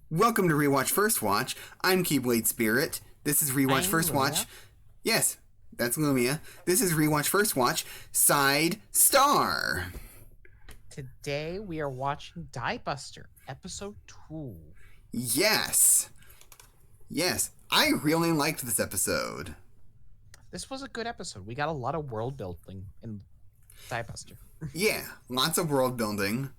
Welcome to Rewatch First Watch. I'm KeybladeSpirit. This is Rewatch I'm First Watch. Lumia. Yes, that's Lumia. This is Rewatch First Watch. Side Star. Today we are watching Diebuster, episode 2. Yes. Yes. I really liked this episode. This was a good episode. We got a lot of world building in Diebuster. Yeah, lots of world building.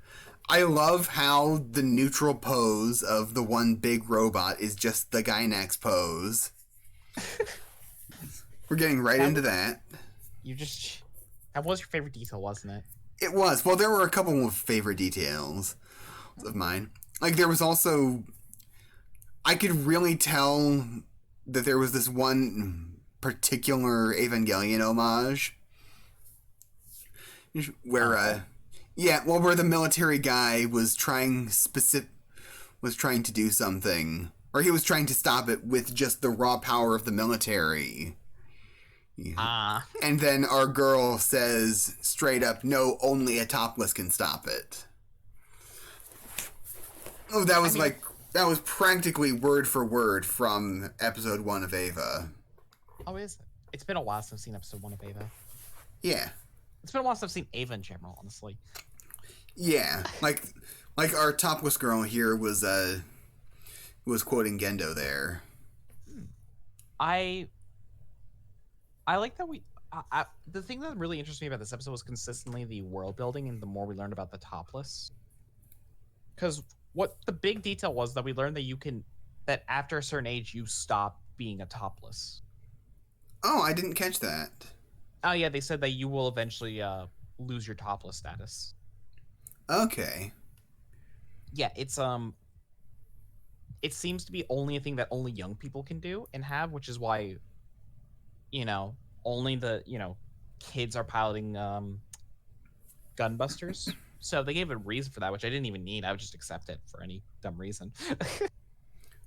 I love how the neutral pose of the one big robot is just the Gynax pose. We're getting right into that. That was your favorite detail, wasn't it? It was. Well, there were a couple of favorite details of mine. Like, there was also... I could really tell that there was this one particular Evangelion homage where, where the military guy was trying to do something, or he was trying to stop it with just the raw power of the military. And then our girl says straight up, "No, only a topless can stop it." Oh, that was practically word for word from episode 1 of Ava. Oh, is it? It's been a while since I've seen episode 1 of Ava. Yeah. It's been a while since I've seen Ava in general, honestly. Yeah, like our topless girl here was quoting Gendo there. I like that the thing that really interested me about this episode was consistently the world building and the more we learned about the topless. Because what the big detail was that we learned that after a certain age you stop being a topless. Oh, I didn't catch that. Oh yeah, they said that you will eventually lose your topless status. Okay. Yeah, it seems to be only a thing that only young people can do and have, which is why, only the, kids are piloting gunbusters. So they gave a reason for that, which I didn't even need. I would just accept it for any dumb reason.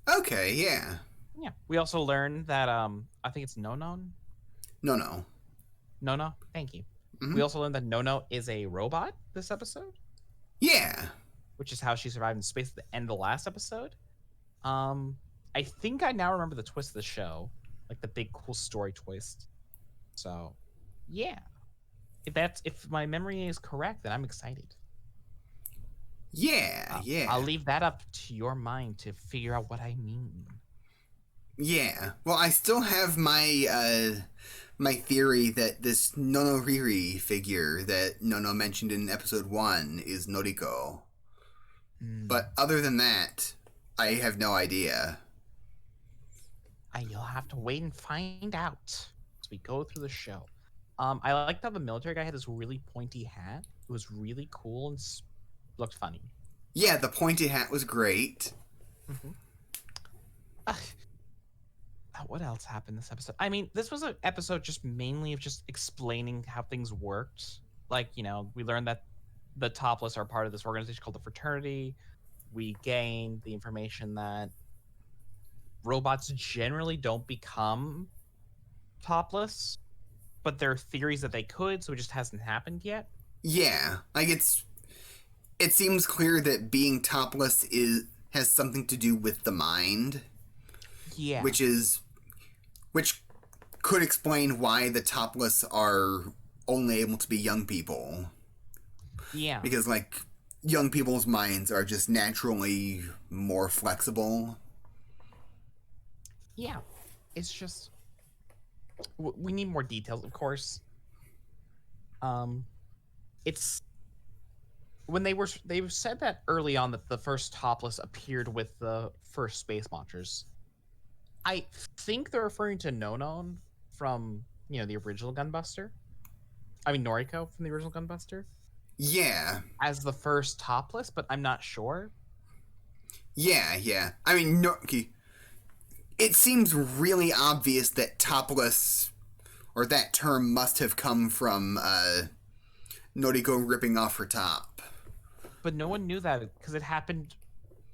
Okay, yeah. Yeah. We also learned that I think it's Nono. No. Nono, thank you. Mm-hmm. We also learned that Nono is a robot this episode. Yeah. Which is how she survived in space at the end of the last episode. I think I now remember the twist of the show, like the big cool story twist. So, yeah. If my memory is correct, then I'm excited. Yeah. I'll leave that up to your mind to figure out what I mean. Yeah. Well, I still have my my theory that this Nono Riri figure that Nono mentioned in episode 1 is Noriko. But other than that, I have no idea. You'll have to wait and find out as we go through the show. I liked how the military guy had this really pointy hat. It was really cool and looked funny. Yeah, the pointy hat was great. Mm-hmm. What else happened this episode? I mean, this was an episode just mainly of just explaining how things worked. Like, we learned that the topless are part of this organization called the Fraternity. We gained the information that robots generally don't become topless, but there are theories that they could, so it just hasn't happened yet. Yeah, like it seems clear that being topless has something to do with the mind. Yeah. Which could explain why the topless are only able to be young people. Yeah. Because, young people's minds are just naturally more flexible. Yeah. It's just... We need more details, of course. It's... When they said that early on that the first topless appeared with the first space launchers. I think they're referring to Nonon from, the original Gunbuster. I mean, Noriko from the original Gunbuster. Yeah. As the first topless, but I'm not sure. Yeah. I mean, it seems really obvious that topless, or that term must have come from Noriko ripping off her top. But no one knew that because it happened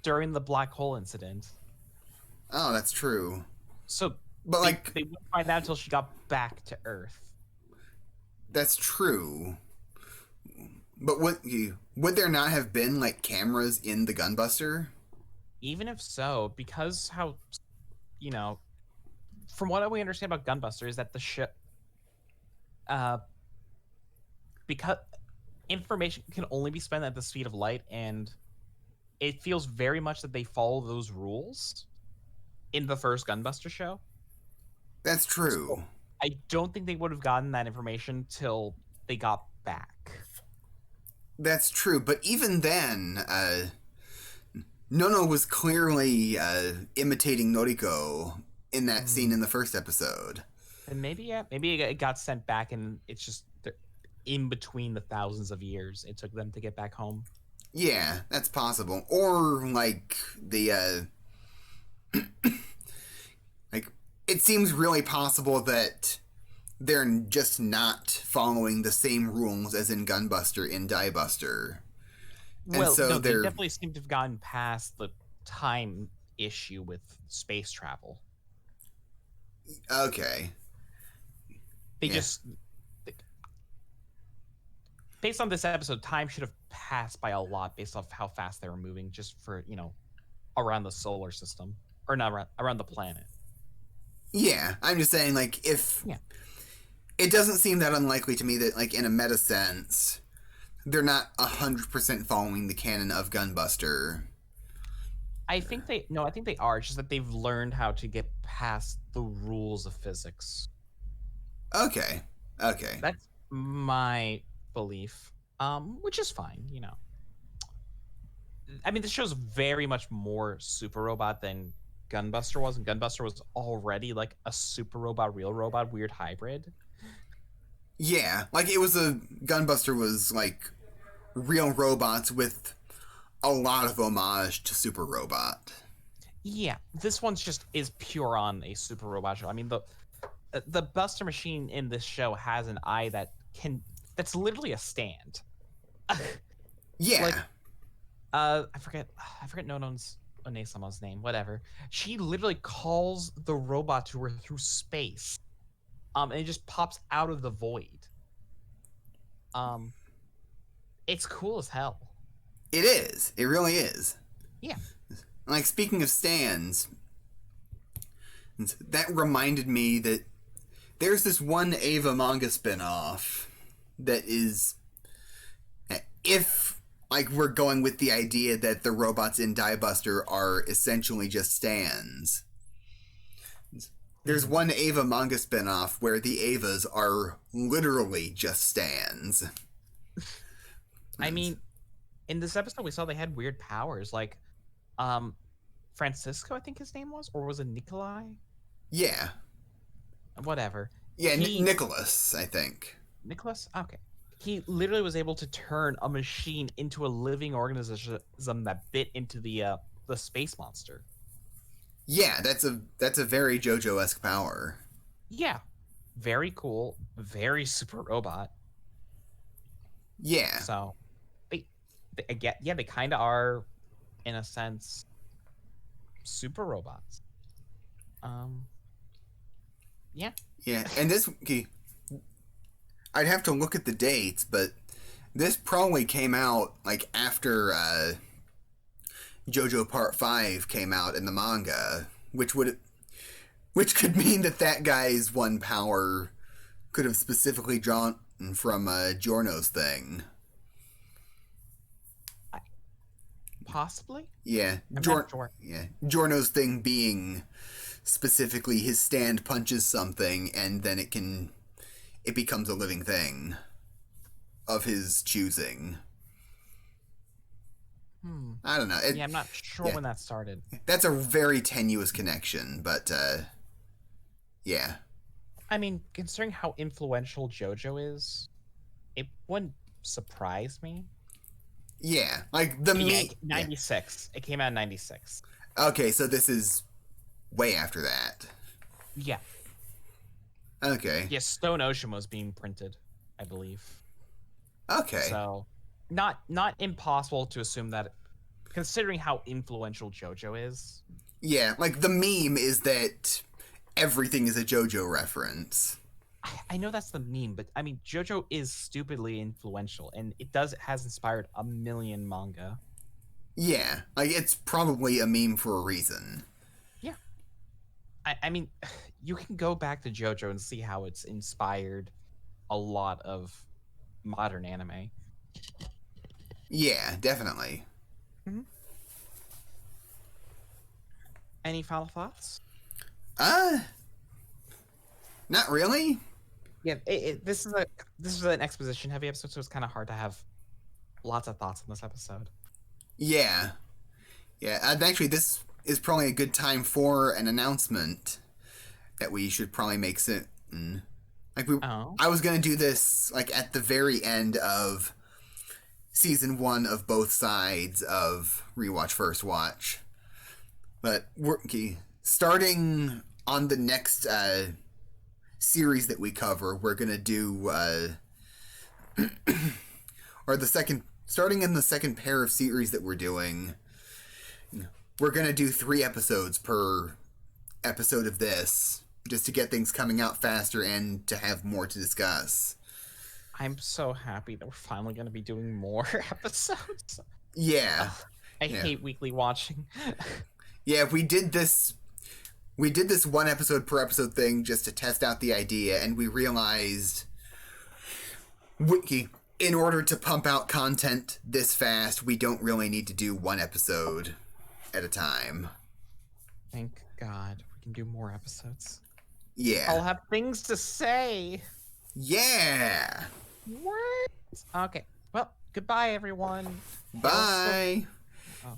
during the black hole incident. Oh, that's true. So, but they wouldn't find out until she got back to Earth. That's true. But would there not have been cameras in the Gunbuster? even if so, because how, you know, from what we understand about Gunbuster is that the ship, uh, because information can only be spent at the speed of light, and it feels very much that they follow those rules in the first Gunbuster show. That's So true. I don't think they would have gotten that information till they got back. That's true. But even then, Nono was clearly imitating Noriko in that scene in the first episode. And maybe, yeah, maybe it got sent back, and it's just in between the thousands of years it took them to get back home. Yeah, that's possible. Or like like it seems really possible that they're just not following the same rules as in Gunbuster in Diebuster. And Well, so no, they they're definitely seem to have gotten past the time issue with space travel. okay. They Yeah. just, based on this episode, time should have passed by a lot based off how fast they were moving, just for, around the solar system, or not around the planet. Yeah, I'm just saying, like, if Yeah. it doesn't seem that unlikely to me that, like, in a meta sense, they're not 100% following the canon of Gunbuster. I think they no, I think they are. It's just that they've learned how to get past the rules of physics. Okay. Okay. That's my belief. Which is fine. I mean, this show's very much more super robot than Gunbuster was, and Gunbuster was already like a super robot, real robot, weird hybrid. Yeah, like, it was Gunbuster was, like, real robots with a lot of homage to Super Robot. Yeah, this one's just is pure on a super robot show. I mean, the Buster machine in this show has an eye that's literally a stand. Yeah. Like, I forget Nono's Onesama's name, whatever. She literally calls the robot to her through space. And it just pops out of the void. It's cool as hell. It is. It really is. Yeah. Like, speaking of stands, that reminded me that there's this one Ava manga spinoff that is, if like we're going with the idea that the robots in Diebuster are essentially just stands. There's one Ava manga spinoff where the Avas are literally just stands. I mean, in this episode we saw they had weird powers, like Francisco, I think his name was, or was it Nikolai? Yeah. Whatever. Yeah, Nicholas, I think. Nicholas? Okay. He literally was able to turn a machine into a living organism that bit into the space monster. Yeah, that's a very JoJo-esque power. Yeah. Very cool. Very super robot. Yeah. So they kind of are, in a sense, super robots. Yeah. Yeah, and this, I'd have to look at the dates, but this probably came out like after JoJo Part 5 came out in the manga, which could mean that guy's one power could have specifically drawn from Giorno's thing. Possibly? Yeah, I'm not sure. Yeah, Giorno's thing being specifically his stand punches something and then it becomes a living thing of his choosing. I don't know. I'm not sure when that started. That's a very tenuous connection, but yeah. I mean, considering how influential JoJo is, it wouldn't surprise me. Yeah, like the 96. It came out in 96. Okay, so this is way after that. Yeah. Okay. Yeah, Stone Ocean was being printed, I believe. Okay. So, not impossible to assume that, considering how influential JoJo is. Yeah, like the meme is that everything is a JoJo reference. I know that's the meme, but I mean, JoJo is stupidly influential, and it has inspired a million manga. Yeah, like, it's probably a meme for a reason. Yeah. I mean, you can go back to JoJo and see how it's inspired a lot of modern anime. Yeah, definitely. Mm-hmm. Any final thoughts? Not really. Yeah, this is an exposition heavy episode, so it's kind of hard to have lots of thoughts on this episode. Yeah. Yeah, and actually, this is probably a good time for an announcement that we should probably make soon. Like, I was gonna do this, like, at the very end of season 1 of both sides of Rewatch First Watch. But we're starting on the next series that we cover, we're gonna do or the second, starting in the second pair of series that we're doing, we're gonna do 3 episodes per episode of this, just to get things coming out faster and to have more to discuss. I'm so happy that we're finally going to be doing more episodes. Yeah. I hate weekly watching. Yeah, we did this 1 episode per episode thing just to test out the idea, and we realized in order to pump out content this fast, we don't really need to do 1 episode at a time. Thank God we can do more episodes. Yeah. I'll have things to say. Yeah. What? Okay. Well, goodbye, everyone. Bye.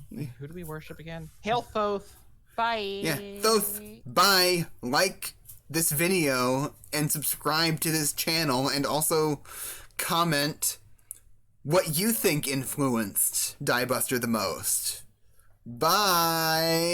Who do we worship again? Hail Thoth. Bye. Yeah, Thoth. Bye. Like this video and subscribe to this channel, and also comment what you think influenced Diebuster the most. Bye.